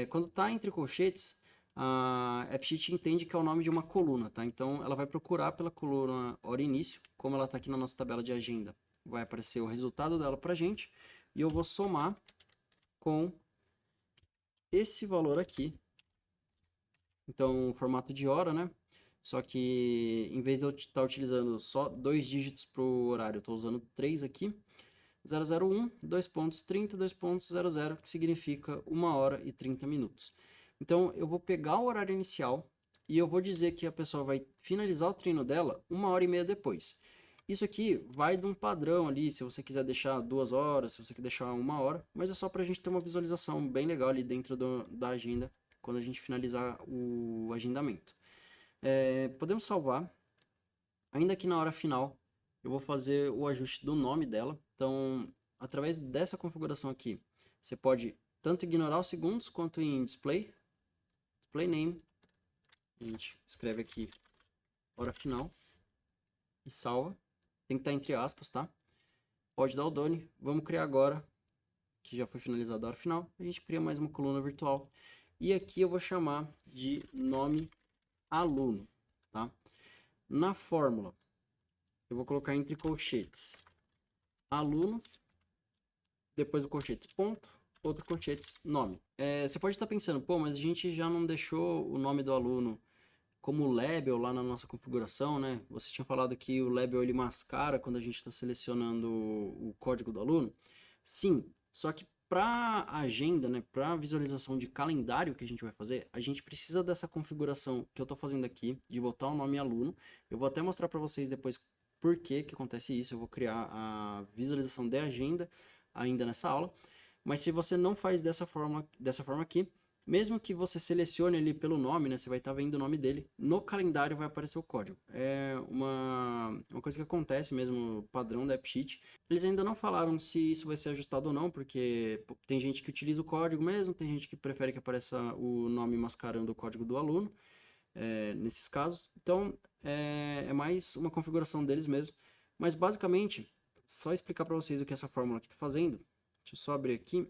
Quando está entre colchetes, a AppSheet entende que é o nome de uma coluna, tá? Então, ela vai procurar pela coluna hora início, como ela está aqui na nossa tabela de agenda. Vai aparecer o resultado dela para a gente, e eu vou somar com esse valor aqui. Então, formato de hora, né? Só que, em vez de eu estar utilizando só 2 dígitos para o horário, eu estou usando 3 aqui. 001, 2.30, 2.00, que significa 1 hora e 30 minutos. Então, eu vou pegar o horário inicial e eu vou dizer que a pessoa vai finalizar o treino dela 1h30 depois. Isso aqui vai de um padrão ali, se você quiser deixar 2 horas, se você quiser deixar 1 hora, mas é só para a gente ter uma visualização bem legal ali dentro da agenda, quando a gente finalizar o agendamento. Podemos salvar. Ainda aqui na hora final, eu vou fazer o ajuste do nome dela. Então, através dessa configuração aqui, você pode tanto ignorar os segundos quanto em display name. A gente escreve aqui hora final e salva. Tem que estar entre aspas, tá? Pode dar o done. Vamos criar agora, que já foi finalizada a hora final. A gente cria mais uma coluna virtual. E aqui eu vou chamar de nome aluno, tá? Na fórmula, eu vou colocar entre colchetes aluno, depois do colchetes ponto, outro colchetes nome. Você pode estar pensando, pô, mas a gente já não deixou o nome do aluno como o label lá na nossa configuração, né? Você tinha falado que o label ele mascara quando a gente está selecionando o código do aluno. Sim, só que para agenda, né, para visualização de calendário que a gente vai fazer, a gente precisa dessa configuração que eu estou fazendo aqui, de botar o nome aluno. Eu vou até mostrar para vocês depois por que acontece isso. Eu vou criar a visualização de agenda ainda nessa aula. Mas se você não faz dessa forma aqui, mesmo que você selecione ali pelo nome, né, você vai estar vendo o nome dele, no calendário vai aparecer o código. É uma coisa que acontece mesmo, padrão da AppSheet. Eles ainda não falaram se isso vai ser ajustado ou não, porque tem gente que utiliza o código mesmo, tem gente que prefere que apareça o nome mascarando o código do aluno, nesses casos. Então, é mais uma configuração deles mesmo. Mas, basicamente, só explicar para vocês o que essa fórmula aqui está fazendo. Deixa eu só abrir aqui.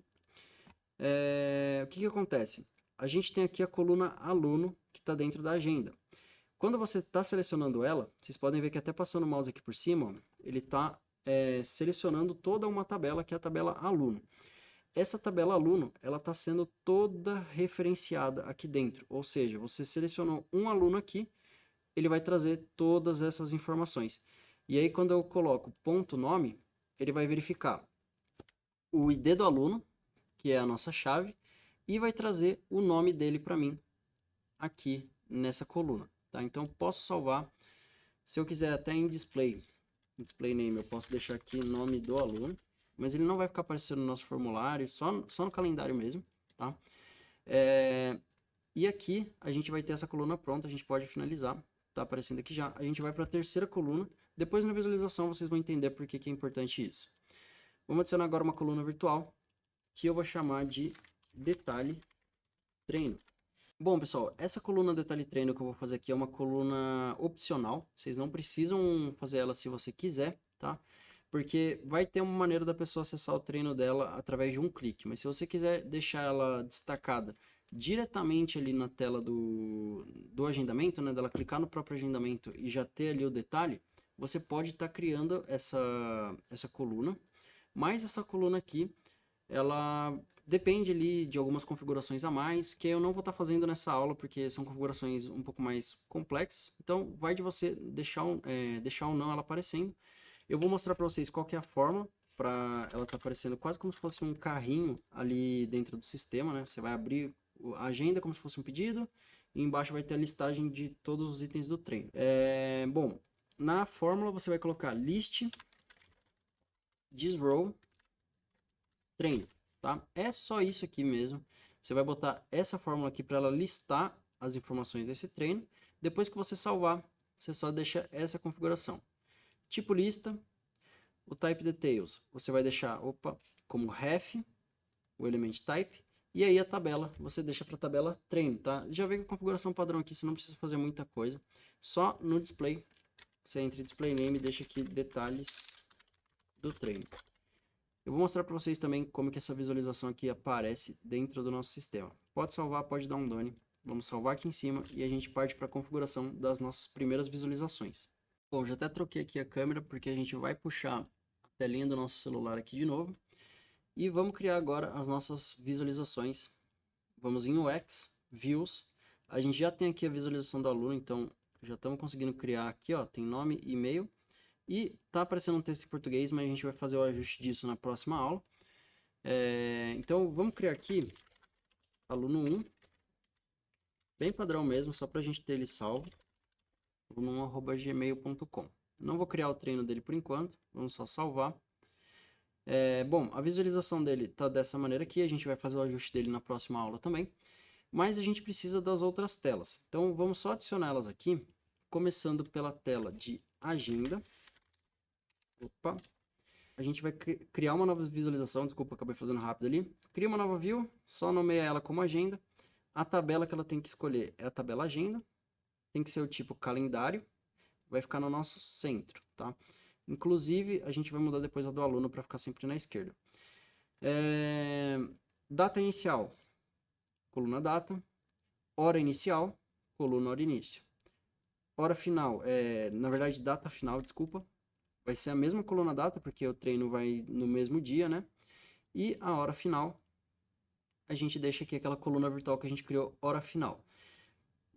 O que acontece? A gente tem aqui a coluna aluno que está dentro da agenda. Quando você está selecionando ela, vocês podem ver que até passando o mouse aqui por cima, ó, ele está selecionando toda uma tabela, que é a tabela aluno. Essa tabela aluno, ela está sendo toda referenciada aqui dentro. Ou seja, você selecionou um aluno aqui, ele vai trazer todas essas informações. E aí, quando eu coloco ponto nome, ele vai verificar o ID do aluno, que é a nossa chave, e vai trazer o nome dele para mim aqui nessa coluna. Tá? Então, posso salvar. Se eu quiser até em display name, eu posso deixar aqui nome do aluno, mas ele não vai ficar aparecendo no nosso formulário, só no calendário mesmo. Tá? E aqui a gente vai ter essa coluna pronta, a gente pode finalizar. Tá aparecendo aqui já. A gente vai para a terceira coluna. Depois na visualização vocês vão entender por que é importante isso. Vamos adicionar agora uma coluna virtual, que eu vou chamar de detalhe treino. Bom, pessoal, essa coluna detalhe treino que eu vou fazer aqui é uma coluna opcional. Vocês não precisam fazer ela se você quiser, tá? Porque vai ter uma maneira da pessoa acessar o treino dela através de um clique. Mas se você quiser deixar ela destacada diretamente ali na tela do agendamento, né? Dela clicar no próprio agendamento e já ter ali o detalhe, você pode estar criando essa coluna. Mas essa coluna aqui, ela depende ali de algumas configurações a mais, que eu não vou estar fazendo nessa aula, porque são configurações um pouco mais complexas. Então, vai de você deixar ou não ela aparecendo. Eu vou mostrar para vocês qual que é a fórmula para ela estar aparecendo quase como se fosse um carrinho ali dentro do sistema, né? Você vai abrir a agenda como se fosse um pedido, e embaixo vai ter a listagem de todos os itens do treino. Bom, na fórmula você vai colocar list thisrow treino, tá? É só isso aqui mesmo. Você vai botar essa fórmula aqui para ela listar as informações desse treino. Depois que você salvar, você só deixa essa configuração. Tipo lista, o type details, você vai deixar, como ref, o element type, e aí a tabela, você deixa para a tabela treino, tá? Já vê que a configuração padrão aqui, você não precisa fazer muita coisa. Só no display, você entra em display name e deixa aqui detalhes do treino. Eu vou mostrar para vocês também como que essa visualização aqui aparece dentro do nosso sistema. Pode salvar, pode dar um done. Vamos salvar aqui em cima e a gente parte para a configuração das nossas primeiras visualizações. Bom, já até troquei aqui a câmera porque a gente vai puxar a telinha do nosso celular aqui de novo. E vamos criar agora as nossas visualizações. Vamos em UX, Views. A gente já tem aqui a visualização do aluno, então já estamos conseguindo criar aqui, ó, tem nome e e-mail. E tá aparecendo um texto em português, mas a gente vai fazer o ajuste disso na próxima aula. Então, vamos criar aqui aluno 1, bem padrão mesmo, só para a gente ter ele salvo, aluno1@gmail.com. Não vou criar o treino dele por enquanto, vamos só salvar. Bom, a visualização dele tá dessa maneira aqui, a gente vai fazer o ajuste dele na próxima aula também, mas a gente precisa das outras telas. Então, vamos só adicioná-las aqui, começando pela tela de agenda. A gente vai criar uma nova visualização, desculpa, acabei fazendo rápido ali. Cria uma nova view, só nomeia ela como agenda. A tabela que ela tem que escolher é a tabela agenda. Tem que ser o tipo calendário. Vai ficar no nosso centro, tá? Inclusive, a gente vai mudar depois a do aluno para ficar sempre na esquerda. Data inicial, coluna data. Hora inicial, coluna hora início. Hora final, na verdade, data final, desculpa. Vai ser a mesma coluna data, porque o treino vai no mesmo dia, né? E a hora final, a gente deixa aqui aquela coluna virtual que a gente criou, hora final.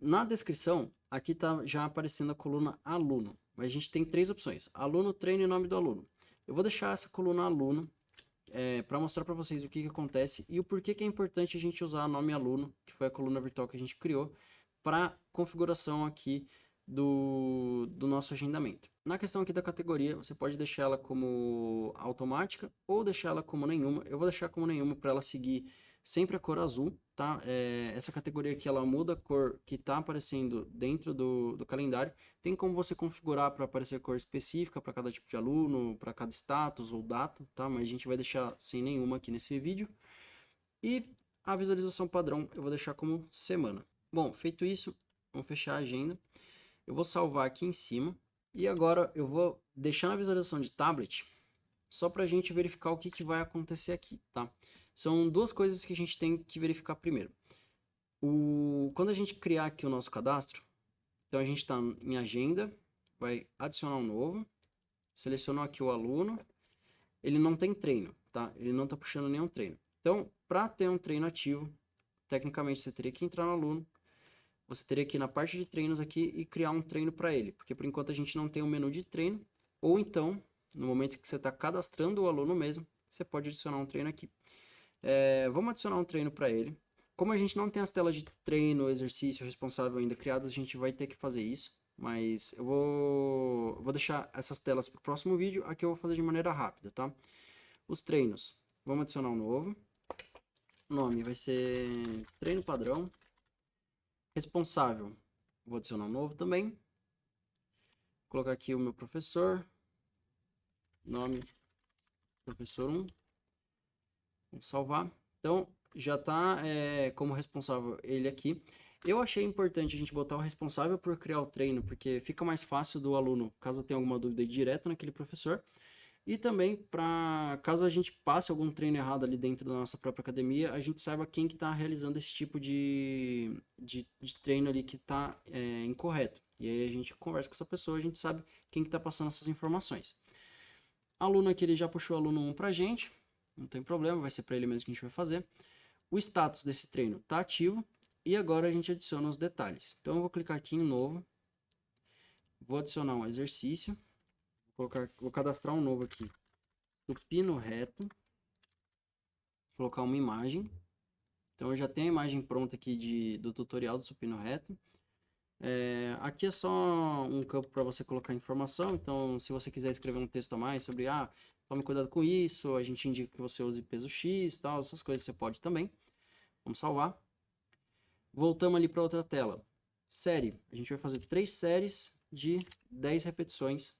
Na descrição, aqui tá já aparecendo a coluna aluno, mas a gente tem 3 opções: aluno, treino e nome do aluno. Eu vou deixar essa coluna aluno para mostrar para vocês o que acontece e o porquê que é importante a gente usar o nome aluno, que foi a coluna virtual que a gente criou, para configuração aqui do nosso agendamento. Na questão aqui da categoria, você pode deixar ela como automática ou deixar ela como nenhuma. Eu vou deixar como nenhuma para ela seguir sempre a cor azul, tá? Essa categoria aqui, ela muda a cor que está aparecendo dentro do calendário. Tem como você configurar para aparecer cor específica para cada tipo de aluno, para cada status ou data, tá? Mas a gente vai deixar sem nenhuma aqui nesse vídeo. E a visualização padrão eu vou deixar como semana. Bom, feito isso, vamos fechar a agenda. Eu vou salvar aqui em cima. E agora eu vou deixar na visualização de tablet só para a gente verificar o que vai acontecer aqui, tá? São 2 coisas que a gente tem que verificar primeiro. Quando a gente criar aqui o nosso cadastro, então a gente está em agenda, vai adicionar um novo, selecionou aqui o aluno, ele não tem treino, tá? Ele não está puxando nenhum treino. Então, para ter um treino ativo, tecnicamente você teria que entrar no aluno, você teria que ir na parte de treinos aqui e criar um treino para ele, porque por enquanto a gente não tem um menu de treino, ou então, no momento que você está cadastrando o aluno mesmo, você pode adicionar um treino aqui. Vamos adicionar um treino para ele. Como a gente não tem as telas de treino, exercício, responsável ainda criadas, a gente vai ter que fazer isso, mas eu vou deixar essas telas para o próximo vídeo, aqui eu vou fazer de maneira rápida, tá? Os treinos, vamos adicionar um novo, o nome vai ser treino padrão, responsável, vou adicionar um novo também. Vou colocar aqui o meu professor. Nome professor 1. Vamos salvar. Então, já está como responsável ele aqui. Eu achei importante a gente botar o responsável por criar o treino, porque fica mais fácil do aluno, caso tenha alguma dúvida, ir direto naquele professor. E também, para caso a gente passe algum treino errado ali dentro da nossa própria academia, a gente saiba quem que está realizando esse tipo de treino ali que está incorreto. E aí a gente conversa com essa pessoa, a gente sabe quem que está passando essas informações. Aluno aqui, ele já puxou o aluno 1 para a gente, não tem problema, vai ser para ele mesmo que a gente vai fazer. O status desse treino está ativo e agora a gente adiciona os detalhes. Então eu vou clicar aqui em novo, vou adicionar um exercício. Vou cadastrar um novo aqui, supino reto, colocar uma imagem. Então eu já tenho a imagem pronta aqui do tutorial do supino reto. Aqui é só um campo para você colocar informação, então se você quiser escrever um texto a mais sobre, tome cuidado com isso, a gente indica que você use peso X, tal, essas coisas você pode também. Vamos salvar. Voltamos ali para outra tela. Série, a gente vai fazer 3 séries de 10 repetições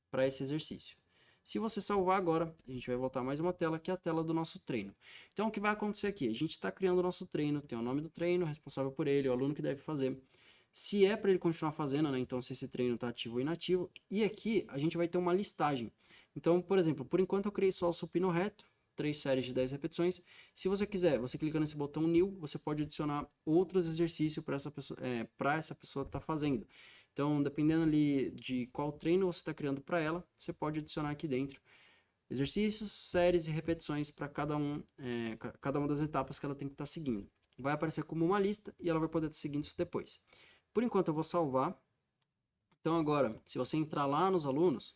para esse exercício. Se você salvar agora, a gente vai voltar mais uma tela, que é a tela do nosso treino. Então, o que vai acontecer aqui? A gente está criando o nosso treino, tem o nome do treino, responsável por ele, o aluno que deve fazer. Se é para ele continuar fazendo, né? Então, se esse treino está ativo ou inativo. E aqui, a gente vai ter uma listagem. Então, por exemplo, por enquanto eu criei só o supino reto, 3 séries de 10 repetições. Se você quiser, você clica nesse botão New, você pode adicionar outros exercícios para essa pessoa estar fazendo. Então, dependendo ali de qual treino você está criando para ela, você pode adicionar aqui dentro exercícios, séries e repetições para cada uma das etapas que ela tem que estar seguindo. Vai aparecer como uma lista e ela vai poder estar seguindo isso depois. Por enquanto eu vou salvar. Então agora, se você entrar lá nos alunos,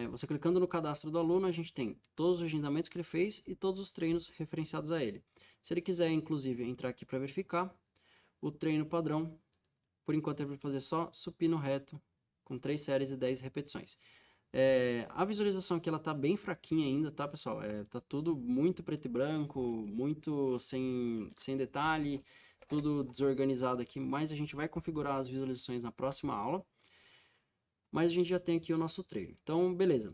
você clicando no cadastro do aluno, a gente tem todos os agendamentos que ele fez e todos os treinos referenciados a ele. Se ele quiser, inclusive, entrar aqui para verificar, o treino padrão, por enquanto ele vai fazer só supino reto, com 3 séries e 10 repetições. A visualização aqui ela tá bem fraquinha ainda, tá, pessoal? Tá tudo muito preto e branco, muito sem detalhe, tudo desorganizado aqui, mas a gente vai configurar as visualizações na próxima aula. Mas a gente já tem aqui o nosso treino. Então, beleza.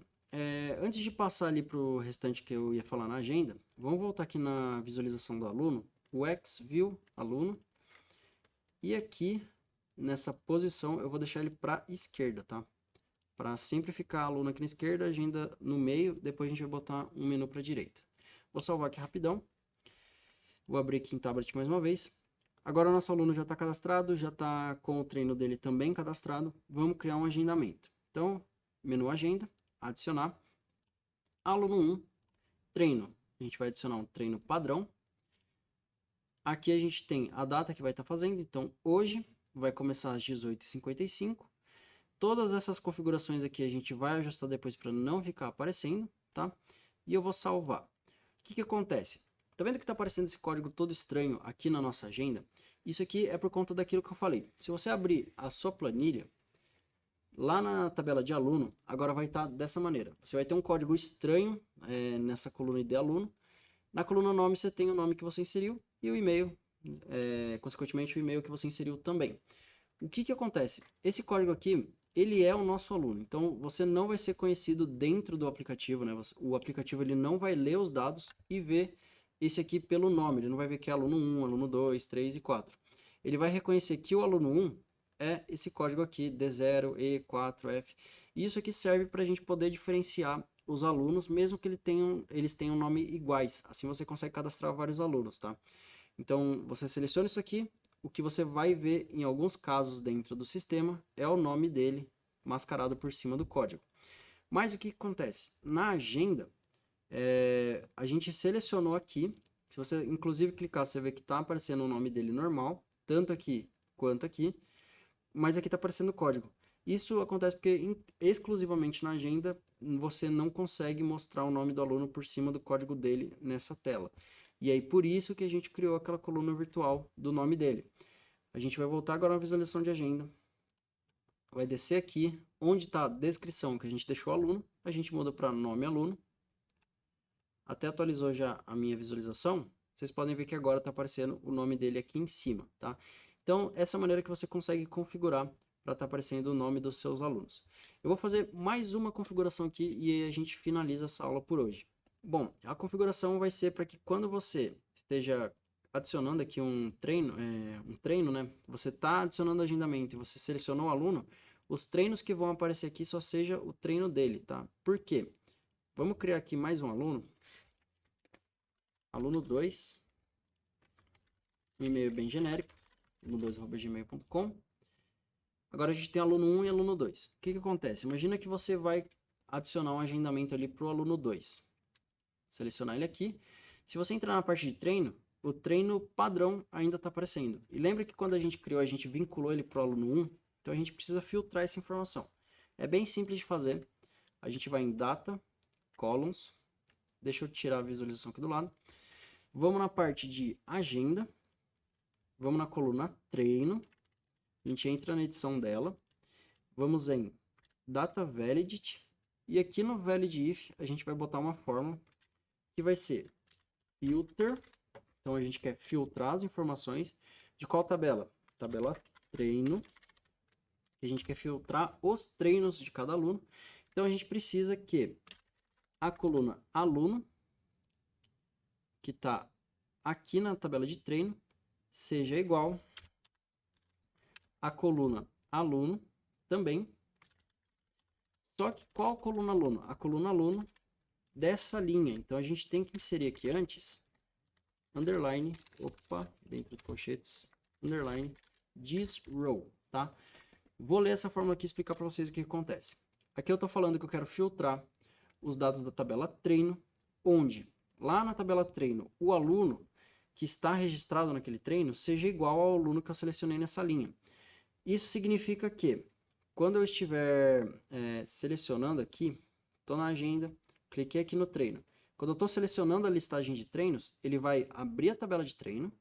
Antes de passar ali para o restante que eu ia falar na agenda, vamos voltar aqui na visualização do aluno, o XView aluno, e aqui nessa posição eu vou deixar ele para a esquerda, tá? Para sempre ficar aluno aqui na esquerda, agenda no meio, depois a gente vai botar um menu para a direita. Vou salvar aqui rapidão. Vou abrir aqui em tablet mais uma vez. Agora o nosso aluno já está cadastrado, já está com o treino dele também cadastrado. Vamos criar um agendamento. Então, menu agenda, adicionar. Aluno 1, treino. A gente vai adicionar um treino padrão. Aqui a gente tem a data que vai estar fazendo, então hoje, vai começar às 18h55. Todas essas configurações aqui a gente vai ajustar depois para não ficar aparecendo, tá? E eu vou salvar. O que que acontece? Tá vendo que tá aparecendo esse código todo estranho aqui na nossa agenda? Isso aqui é por conta daquilo que eu falei. Se você abrir a sua planilha, lá na tabela de aluno, agora vai estar dessa maneira. Você vai ter um código estranho nessa coluna de aluno. Na coluna nome você tem o nome que você inseriu e o e-mail, consequentemente o e-mail que você inseriu também. O que que acontece? Esse código aqui, ele é o nosso aluno. Então, você não vai ser conhecido dentro do aplicativo, né? O aplicativo ele não vai ler os dados e ver esse aqui pelo nome. Ele não vai ver que é aluno 1, aluno 2, 3 e 4. Ele vai reconhecer que o aluno 1 é esse código aqui, D0, E4, F. E isso aqui serve para a gente poder diferenciar os alunos, mesmo que eles tenham nome iguais. Assim você consegue cadastrar vários alunos, tá? Então, você seleciona isso aqui, o que você vai ver em alguns casos dentro do sistema é o nome dele mascarado por cima do código. Mas o que acontece? Na agenda, a gente selecionou aqui, se você inclusive clicar, você vê que está aparecendo o nome dele normal, tanto aqui quanto aqui, mas aqui está aparecendo o código. Isso acontece porque exclusivamente na agenda você não consegue mostrar o nome do aluno por cima do código dele nessa tela. E aí por isso que a gente criou aquela coluna virtual do nome dele. A gente vai voltar agora na visualização de agenda. Vai descer aqui, onde está a descrição que a gente deixou o aluno, a gente muda para nome aluno. Até atualizou já a minha visualização. Vocês podem ver que agora está aparecendo o nome dele aqui em cima, tá? Então, essa é a maneira que você consegue configurar para estar aparecendo o nome dos seus alunos. Eu vou fazer mais uma configuração aqui e aí a gente finaliza essa aula por hoje. Bom, a configuração vai ser para que quando você esteja adicionando aqui um treino, né? Você está adicionando agendamento e você selecionou o aluno, os treinos que vão aparecer aqui só seja o treino dele, tá? Por quê? Vamos criar aqui mais um aluno. Aluno 2. Um e-mail bem genérico. aluno2@gmail.com. Agora a gente tem aluno 1 e aluno 2. O que que acontece? Imagina que você vai adicionar um agendamento ali para o aluno 2. Selecionar ele aqui. Se você entrar na parte de treino, o treino padrão ainda está aparecendo. E lembra que quando a gente criou, a gente vinculou ele para o aluno 1, então a gente precisa filtrar essa informação. É bem simples de fazer. A gente vai em Data, Columns. Deixa eu tirar a visualização aqui do lado. Vamos na parte de Agenda. Vamos na coluna Treino. A gente entra na edição dela. Vamos em Data Validity. E aqui no Valid If, a gente vai botar uma fórmula que vai ser Filter. Então, a gente quer filtrar as informações. De qual tabela? Tabela treino. A gente quer filtrar os treinos de cada aluno. Então, a gente precisa que a coluna aluno, que está aqui na tabela de treino, seja igual à coluna aluno também. Só que qual coluna aluno? A coluna aluno dessa linha. Então, a gente tem que inserir aqui antes, underline, dentro de colchetes, underline, this row, tá? Vou ler essa fórmula aqui e explicar para vocês o que acontece. Aqui eu estou falando que eu quero filtrar os dados da tabela treino, onde lá na tabela treino, o aluno que está registrado naquele treino seja igual ao aluno que eu selecionei nessa linha. Isso significa que quando eu estiver selecionando aqui, estou na agenda, cliquei aqui no treino. Quando eu estou selecionando a listagem de treinos, ele vai abrir a tabela de treino,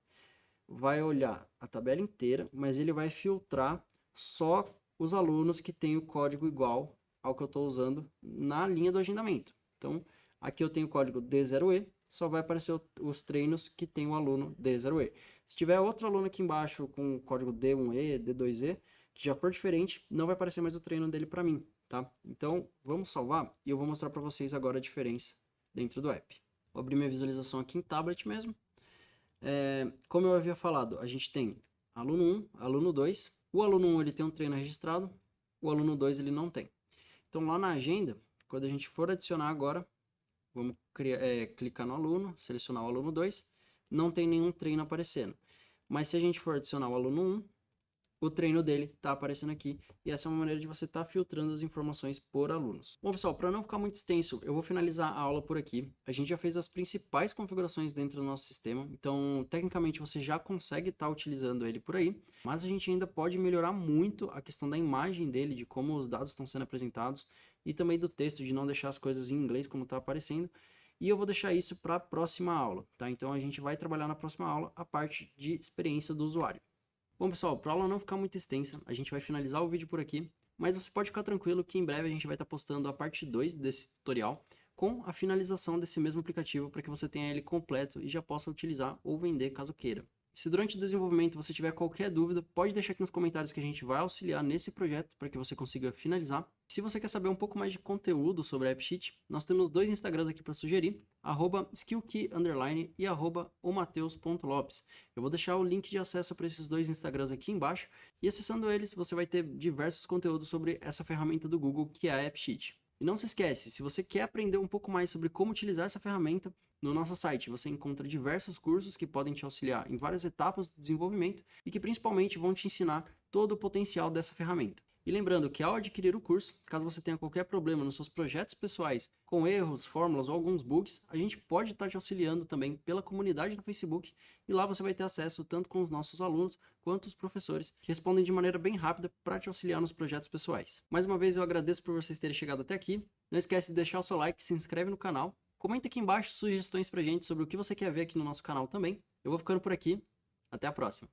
vai olhar a tabela inteira, mas ele vai filtrar só os alunos que têm o código igual ao que eu estou usando na linha do agendamento. Então, aqui eu tenho o código D0E, só vai aparecer os treinos que tem o aluno D0E. Se tiver outro aluno aqui embaixo com o código D1E, D2E, que já for diferente, não vai aparecer mais o treino dele para mim, tá? Então, vamos salvar e eu vou mostrar para vocês agora a diferença dentro do app. Vou abrir minha visualização aqui em tablet mesmo. Como eu havia falado, a gente tem aluno 1, aluno 2. O aluno 1 ele tem um treino registrado, o aluno 2 ele não tem. Então, lá na agenda, quando a gente for adicionar agora, vamos clicar no aluno, selecionar o aluno 2, não tem nenhum treino aparecendo. Mas se a gente for adicionar o aluno 1, o treino dele está aparecendo aqui, e essa é uma maneira de você estar filtrando as informações por alunos. Bom, pessoal, para não ficar muito extenso, eu vou finalizar a aula por aqui. A gente já fez as principais configurações dentro do nosso sistema, então, tecnicamente, você já consegue estar utilizando ele por aí, mas a gente ainda pode melhorar muito a questão da imagem dele, de como os dados estão sendo apresentados, e também do texto, de não deixar as coisas em inglês como está aparecendo. E eu vou deixar isso para a próxima aula, tá? Então, a gente vai trabalhar na próxima aula a parte de experiência do usuário. Bom, pessoal, para a aula não ficar muito extensa, a gente vai finalizar o vídeo por aqui, mas você pode ficar tranquilo que em breve a gente vai estar postando a parte 2 desse tutorial com a finalização desse mesmo aplicativo para que você tenha ele completo e já possa utilizar ou vender caso queira. Se durante o desenvolvimento você tiver qualquer dúvida, pode deixar aqui nos comentários que a gente vai auxiliar nesse projeto para que você consiga finalizar. Se você quer saber um pouco mais de conteúdo sobre a AppSheet, nós temos 2 Instagrams aqui para sugerir, @skillkey_ e @omateus.lopes. Eu vou deixar o link de acesso para esses 2 Instagrams aqui embaixo, e acessando eles você vai ter diversos conteúdos sobre essa ferramenta do Google que é a AppSheet. E não se esquece, se você quer aprender um pouco mais sobre como utilizar essa ferramenta, no nosso site você encontra diversos cursos que podem te auxiliar em várias etapas do desenvolvimento e que principalmente vão te ensinar todo o potencial dessa ferramenta. E lembrando que ao adquirir o curso, caso você tenha qualquer problema nos seus projetos pessoais, com erros, fórmulas ou alguns bugs, a gente pode estar te auxiliando também pela comunidade do Facebook, e lá você vai ter acesso tanto com os nossos alunos quanto os professores, que respondem de maneira bem rápida para te auxiliar nos projetos pessoais. Mais uma vez eu agradeço por vocês terem chegado até aqui. Não esquece de deixar o seu like, se inscreve no canal, comenta aqui embaixo sugestões pra gente sobre o que você quer ver aqui no nosso canal também. Eu vou ficando por aqui. Até a próxima.